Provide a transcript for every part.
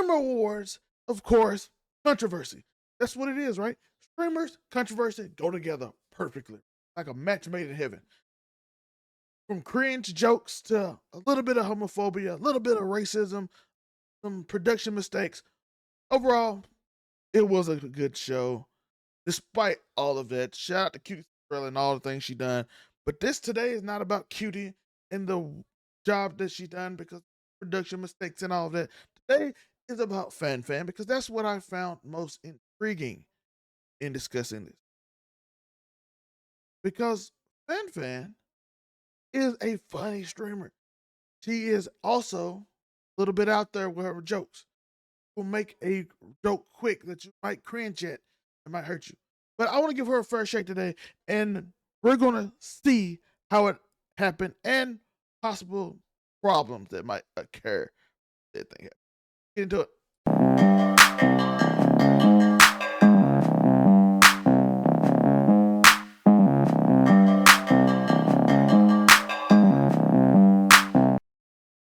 Streamer Wars, of course, controversy. That's what it is, right? Streamers, controversy go together perfectly, like a match made in heaven. From cringe jokes to a little bit of homophobia, a little bit of racism, some production mistakes. Overall, it was a good show, despite all of that. Shout out to qtcinderella and all the things she done. But this today is not about Cutie and the job that she done because production mistakes and all of that. Today is about Fan because that's what I found most intriguing in discussing this. Because Fan is a funny streamer. She is also a little bit out there with her jokes. Will make a joke quick that you might cringe at. It might hurt you. But I want to give her a fair shake today, and we're going to see how it happened and possible problems that might occur. That thing happen. Get into it.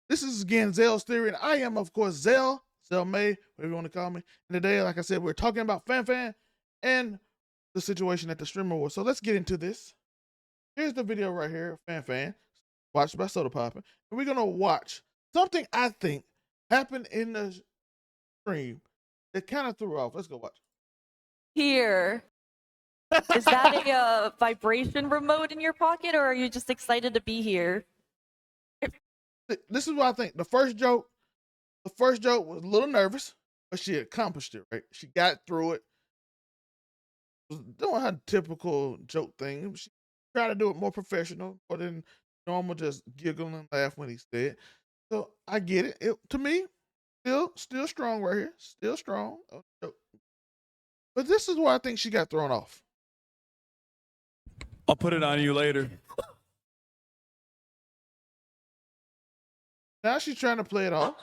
This is again Zell's Theory, and I am, of course, Zell May, whatever you want to call me. And today, like I said, we're talking about Fan and the situation at the streamer war. So let's get into this. Here's the video right here, Fan, watched by Soda Poppin'. And we're gonna watch something I think happened in the stream that kind of threw off. Let's go watch. Here. Is that a vibration remote in your pocket, or are you just excited to be here? This is what I think. The first joke was a little nervous, but she accomplished it, right? She got through it. Was doing her typical joke thing. She tried to do it more professional, or than normal, just giggle and laugh when he said. So I get it. To me, still strong right here. Still strong. But this is why I think she got thrown off. I'll put it on you later. Now she's trying to play it off.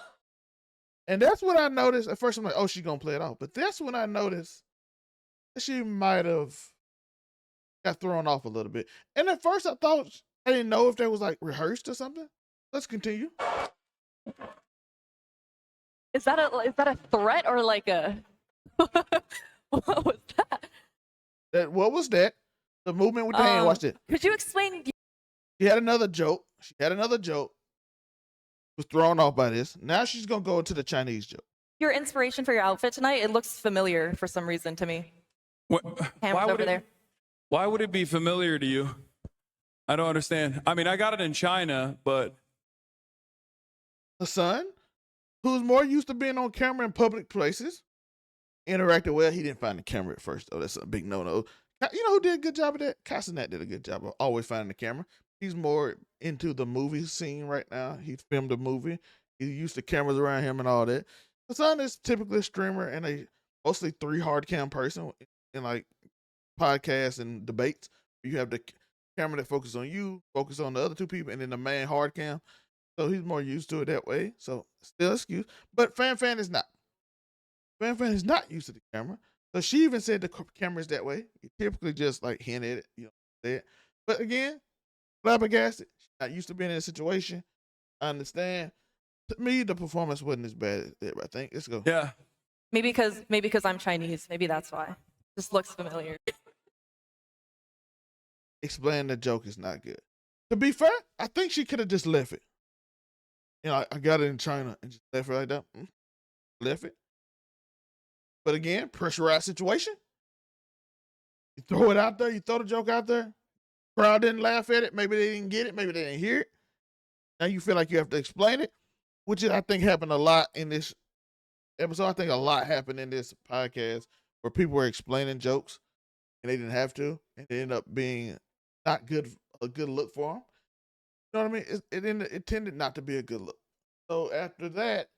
And that's what I noticed. At first I'm like, oh, she's going to play it off. But that's when I noticed that she might have got thrown off a little bit. And at first I didn't know if that was like rehearsed or something. Let's continue. Is that a threat or like a what was that? What was that? The movement with the hand. Watch it. Could you explain? She had another joke. Was thrown off by this. Now she's gonna go into the Chinese joke. Your inspiration for your outfit tonight, it looks familiar for some reason to me. Why would it be familiar to you? I don't understand. I mean, I got it in China, but the son, who's more used to being on camera in public places, interacted well. He didn't find the camera at first, though. That's a big no-no. You know who did a good job of that? qtcinderella did a good job of always finding the camera. He's more into the movie scene right now. He filmed a movie. He's used to cameras around him and all that. The son is typically a streamer and a mostly 3 hard cam person in like podcasts and debates. You have the camera that focuses on you, focus on the other 2 people, and then the main hard cam. So he's more used to it that way. So still excuse. But Fan is not. Fan is not used to the camera. So she even said the camera is that way. You typically just like hint at it, say it. But again, flabbergasted. She's not used to being in a situation. I understand. To me, the performance wasn't as bad as that, I think. Let's go. Yeah. Maybe because I'm Chinese. Maybe that's why. This looks familiar. Explain the joke is not good. To be fair, I think she could have just left it. I got it in China and just left it like that. Left it. But again, pressurized situation. You throw it out there. You throw the joke out there. Crowd didn't laugh at it. Maybe they didn't get it. Maybe they didn't hear it. Now you feel like you have to explain it, which I think happened a lot in this episode. I think a lot happened in this podcast where people were explaining jokes and they didn't have to, and it ended up being not a good look for them. You know what I mean? It tended not to be a good look. So after that,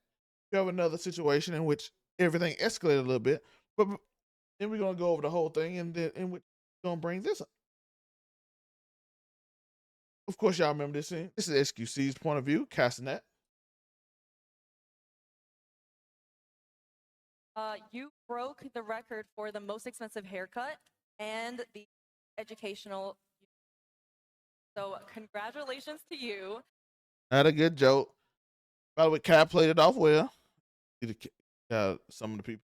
you have another situation in which everything escalated a little bit, but then we're gonna go over the whole thing, and then in which we're gonna bring this up. Of course, y'all remember this scene. This is SQC's point of view, qtcinderella. You broke the record for the most expensive haircut and the educational. So congratulations to you. Not a good joke. By the way, Kai played it off well. some of the people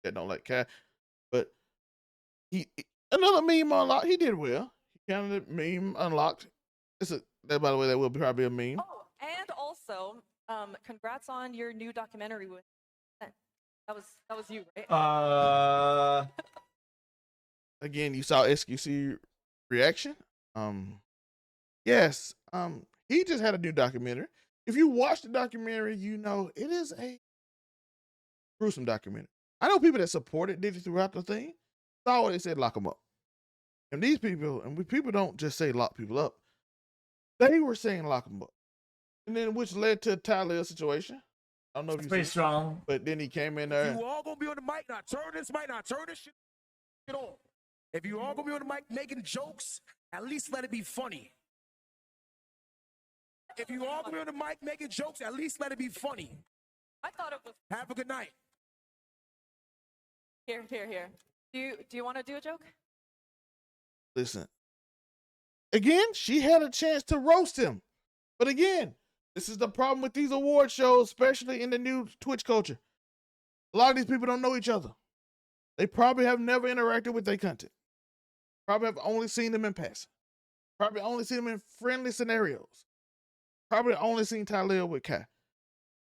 that don't like Kai, but he another meme unlocked. He did well. He counted meme unlocked. That by the way, that will probably be a meme. Oh, and also, congrats on your new documentary with. That was you, right? Again, you saw SQC reaction. Yes. He just had a new documentary. If you watch the documentary, you know it is a gruesome documentary. I know people that supported Diddy throughout the thing. Saw what they said, lock him up. And these people, people don't just say lock people up. They were saying lock him up, and then which led to Tyler's situation. I don't know if you pretty see, strong. but then he came in there. If you all gonna be on the mic, now turn this shit on. If you all gonna be on the mic making jokes, at least let it be funny. If you all gonna be on the mic making jokes, at least let it be funny. I thought it was. Have a good night. Here. Do you want to do a joke? Listen. Again, she had a chance to roast him. But again, this is the problem with these award shows, especially in the new Twitch culture. A lot of these people don't know each other. They probably have never interacted with their content. Probably have only seen them in passing. Probably only seen them in friendly scenarios. Probably only seen Talib with Kai.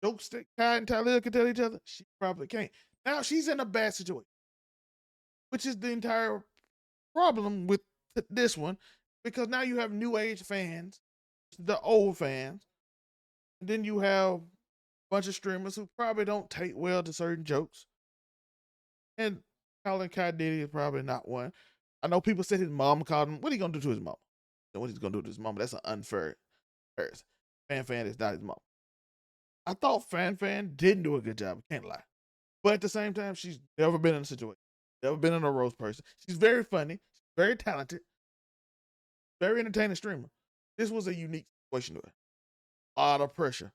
Jokes that Kai and Talib can tell each other, she probably can't. Now she's in a bad situation, which is the entire problem with this one, because now you have new age fans, the old fans, and then you have a bunch of streamers who probably don't take well to certain jokes. And calling Kai Diddy is probably not one. I know people said his mom called him. What are you gonna do to his mom? What he's gonna do to his mom? That's an unfair comparison. Fan is not his mom. I thought Fan didn't do a good job. I can't lie. But at the same time, she's never been in a situation. Never been in a roast person. She's very funny. She's very talented. Very entertaining streamer. This was a unique situation to her. A lot of pressure.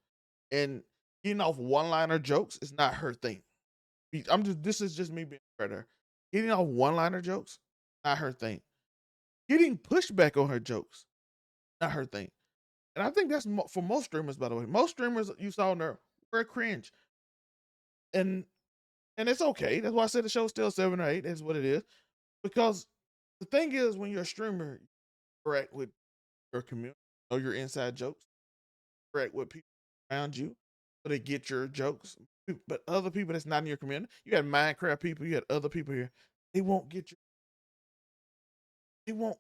And getting off one-liner jokes is not her thing. This is just me being fair to her. Getting off one-liner jokes, not her thing. Getting pushback on her jokes, not her thing. And I think that's for most streamers, by the way. Most streamers you saw in there were cringe. And it's okay. That's why I said the show's still 7 or 8. Is what it is. Because the thing is, when you're a streamer, you interact with your community, know your inside jokes, interact with people around you, so they get your jokes. But other people that's not in your community, you had Minecraft people, you had other people here, they won't get you.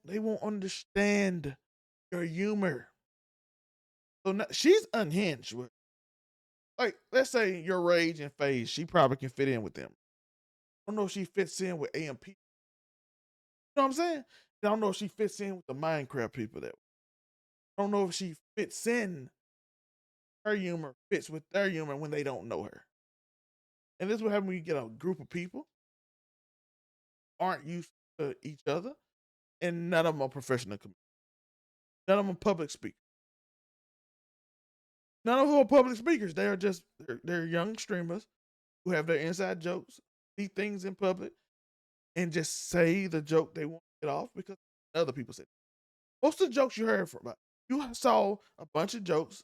They won't understand your humor. So now, she's unhinged with, like, let's say your Rage and FaZe, she probably can fit in with them. I don't know if she fits in with AMP. You know what I'm saying? I don't know if she fits in with the Minecraft people that. I don't know if she fits in. Her humor fits with their humor when they don't know her. And this is what happens when you get a group of people aren't used to each other, and none of them are professional comedians. None of them are public speakers. None of them are public speakers. They are just they're young streamers who have their inside jokes, see things in public, and just say the joke they want to get off because other people said. Most of the jokes you heard from, you saw a bunch of jokes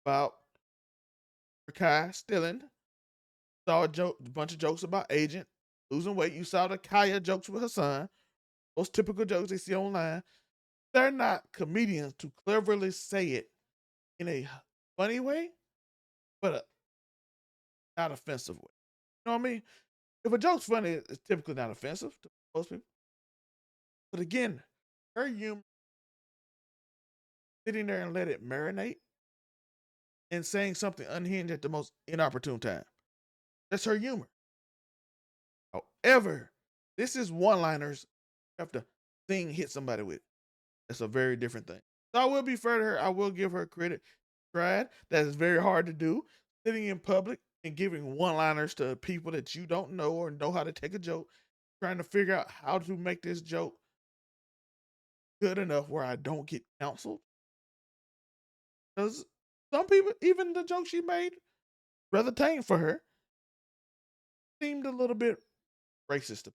about Kai stealing. Saw a bunch of jokes about Agent losing weight. You saw the Kaya jokes with her son. Those typical jokes they see online. They're not comedians to cleverly say it in a funny way, but a not offensive way. You know what I mean? If a joke's funny, it's typically not offensive to most people. But again, her humor, sitting there and let it marinate and saying something unhinged at the most inopportune time. That's her humor. However, this is one-liners you have to sing, hit somebody with. That's a very different thing. So I will be fair to her. I will give her credit. Tried. That is very hard to do. Sitting in public and giving one-liners to people that you don't know or know how to take a joke, trying to figure out how to make this joke good enough where I don't get counseled. Because some people, even the joke she made, rather tame for her, seemed a little bit racist.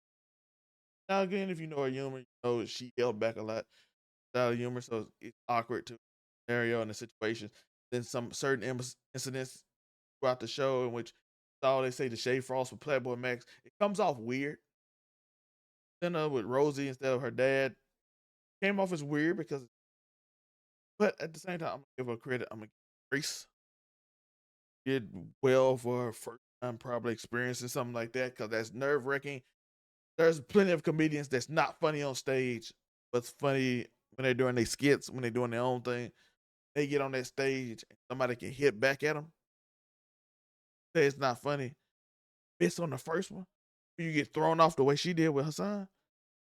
Now again, if you know her humor, you know she held back a lot out of humor, so it's awkward to scenario and the situation. Then some certain incidents throughout the show in which all they say the shade frost with Playboy Max. It comes off weird. Then with Rosie instead of her dad came off as weird because, but at the same time, I'm gonna give her credit. I'm gonna give her grace. Did well for her first time, probably experiencing something like that because that's nerve wracking. There's plenty of comedians that's not funny on stage, but's funny when they're doing their skits, when they're doing their own thing. They get on that stage and somebody can hit back at them. Say it's not funny. Based on the first one, you get thrown off the way she did with Hassan.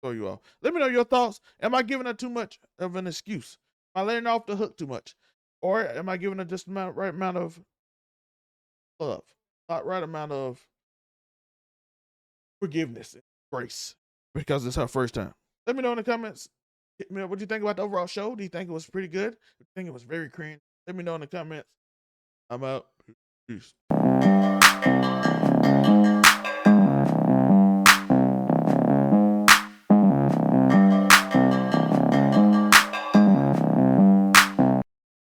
Throw you off. Let me know your thoughts. Am I giving her too much of an excuse? Am I letting her off the hook too much, or am I giving her just the right amount of love, not right amount of forgiveness and grace because it's her first time? Let me know in the comments. Hit me up. What do you think about the overall show? Do you think it was pretty good? Do you think it was very cringe? Let me know in the comments. I'm out. Peace.